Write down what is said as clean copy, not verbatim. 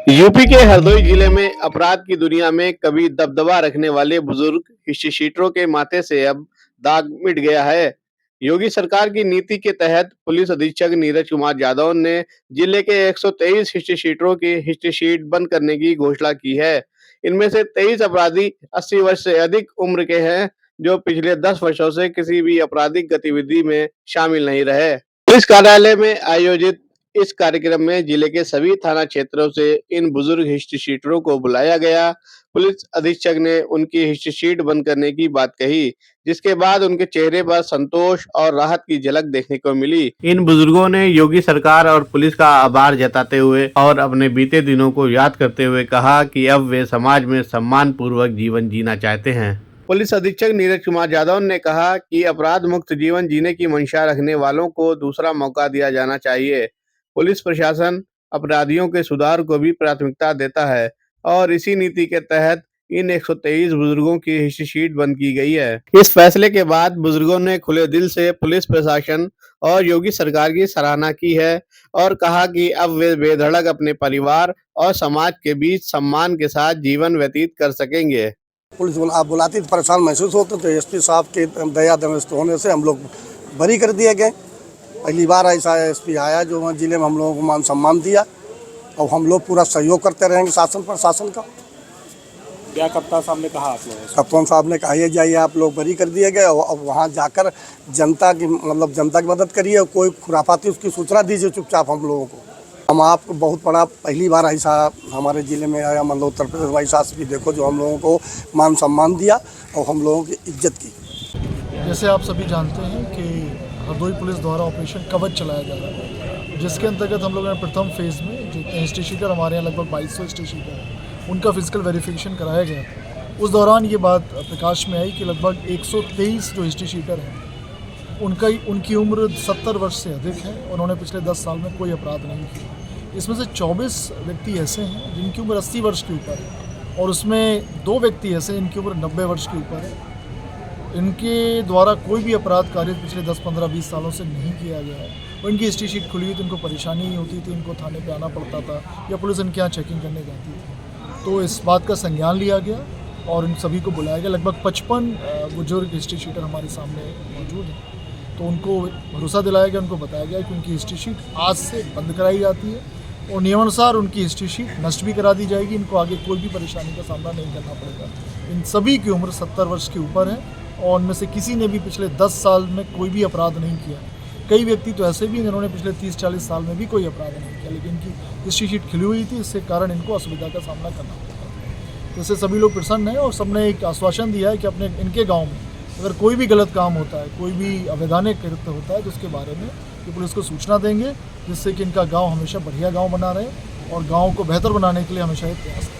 UP के हरदोई जिले में अपराध की दुनिया में कभी दबदबा रखने वाले बुजुर्ग हिस्ट्री शीटरों के माथे से अब दाग मिट गया है। योगी सरकार की नीति के तहत पुलिस अधीक्षक नीरज कुमार यादव ने जिले के 123 हिस्ट्री शीटरों की हिस्ट्री शीट बंद करने की घोषणा की है। इनमें से 23 अपराधी 80 वर्ष से अधिक उम्र के हैं, जो पिछले 10 वर्षों से किसी भी आपराधिक गतिविधि में शामिल नहीं रहे। पुलिस कार्यालय में आयोजित इस कार्यक्रम में जिले के सभी थाना क्षेत्रों से इन बुजुर्ग हिस्ट्री शीटरों को बुलाया गया। पुलिस अधीक्षक ने उनकी हिस्ट्री शीट बंद करने की बात कही, जिसके बाद उनके चेहरे पर संतोष और राहत की झलक देखने को मिली। इन बुजुर्गों ने योगी सरकार और पुलिस का आभार जताते हुए और अपने बीते दिनों को याद करते हुए कहा कि अब वे समाज में सम्मान पूर्वक जीवन जीना चाहते हैं। पुलिस अधीक्षक नीरज कुमार यादव ने कहा कि अपराध मुक्त जीवन जीने की मंशा रखने वालों को दूसरा मौका दिया जाना चाहिए। पुलिस प्रशासन अपराधियों के सुधार को भी प्राथमिकता देता है और इसी नीति के तहत इन 123 बुजुर्गों की हिस्ट्री शीट बंद की गई है। इस फैसले के बाद बुजुर्गों ने खुले दिल से पुलिस प्रशासन और योगी सरकार की सराहना की है और कहा कि अब वे बेधड़क अपने परिवार और समाज के बीच सम्मान के साथ जीवन व्यतीत कर सकेंगे। पुलिस आप बुलाती तो परेशान महसूस होते, तो एसपी साहब के दया दमस्त होने से हम लोग बरी कर दिए गए। पहली बार ऐसा एसपी आया जो जिले में हम लोगों को मान सम्मान दिया और हम लोग पूरा सहयोग करते रहेंगे शासन प्रशासन का। क्या कप्तान साहब ने कहा आप लोगों से? कप्तान साहब ने कहा ये जाइए, आप लोग बरी कर दिए गए और वहाँ जाकर जनता की मदद करिए, कोई खुराफाती उसकी सूचना दीजिए चुपचाप हम लोगों को। हम आपको बहुत बड़ा पहली बार ऐसा हमारे ज़िले में आया, मतलब उत्तर प्रदेश वाई शासन भी देखो जो हम लोगों को मान सम्मान दिया और हम लोगों की इज्जत की। जैसे आप सभी जानते हैं कि हरदोई पुलिस द्वारा ऑपरेशन कवच चलाया जा रहा है, जिसके अंतर्गत हम लोगों ने प्रथम फेज़ में जो हिस्ट्री शीटर हमारे यहाँ लगभग 2200 हिस्ट्री शीटर हैं, उनका फिजिकल वेरिफिकेशन कराया गया था। उस दौरान ये बात प्रकाश में आई कि लगभग 123 जो हिस्ट्री शीटर हैं उनकी उम्र 70 वर्ष से अधिक है और उन्होंने पिछले 10 साल में कोई अपराध नहीं किया। इसमें से 24 व्यक्ति ऐसे हैं जिनकी उम्र 80 वर्ष के ऊपर है और उसमें 2 व्यक्ति ऐसे हैं जिनकी उम्र 90 वर्ष के ऊपर है। इनके द्वारा कोई भी अपराध कार्य पिछले 10, 15, 20 सालों से नहीं किया गया है। और इनकी हिस्ट्री शीट खुली हुई तो इनको परेशानी होती थी, इनको थाने पे आना पड़ता था या पुलिस इनके यहाँ चेकिंग करने जाती थी। तो इस बात का संज्ञान लिया गया और इन सभी को बुलाया गया। लगभग 55 बुजुर्ग हिस्ट्री शीटर हमारे सामने मौजूद हैं। तो उनको भरोसा दिलाया गया, उनको बताया गया कि उनकी हिस्ट्री शीट आज से बंद कराई जाती है और नियमानुसार उनकी हिस्ट्री शीट नष्ट भी करा दी जाएगी। इनको आगे कोई भी परेशानी का सामना नहीं करना पड़ेगा। इन सभी की उम्र 70 वर्ष के ऊपर है और उनमें से किसी ने भी पिछले 10 साल में कोई भी अपराध नहीं किया। कई व्यक्ति तो ऐसे भी जिन्होंने पिछले 30-40 साल में भी कोई अपराध नहीं किया, लेकिन इनकी हिस्ट्री शीट खिली हुई थी, इसके कारण इनको असुविधा का सामना करना पड़ता। तो इससे सभी लोग प्रसन्न हैं और सबने एक आश्वासन दिया है कि अपने इनके गाँव में अगर कोई भी गलत काम होता है, कोई भी अवैधानिक कृत्य होता है तो उसके बारे में ये पुलिस को सूचना देंगे, जिससे कि इनका गांव हमेशा बढ़िया गांव बना रहे और गांव को बेहतर बनाने के लिए हमेशा ये प्रयास करें।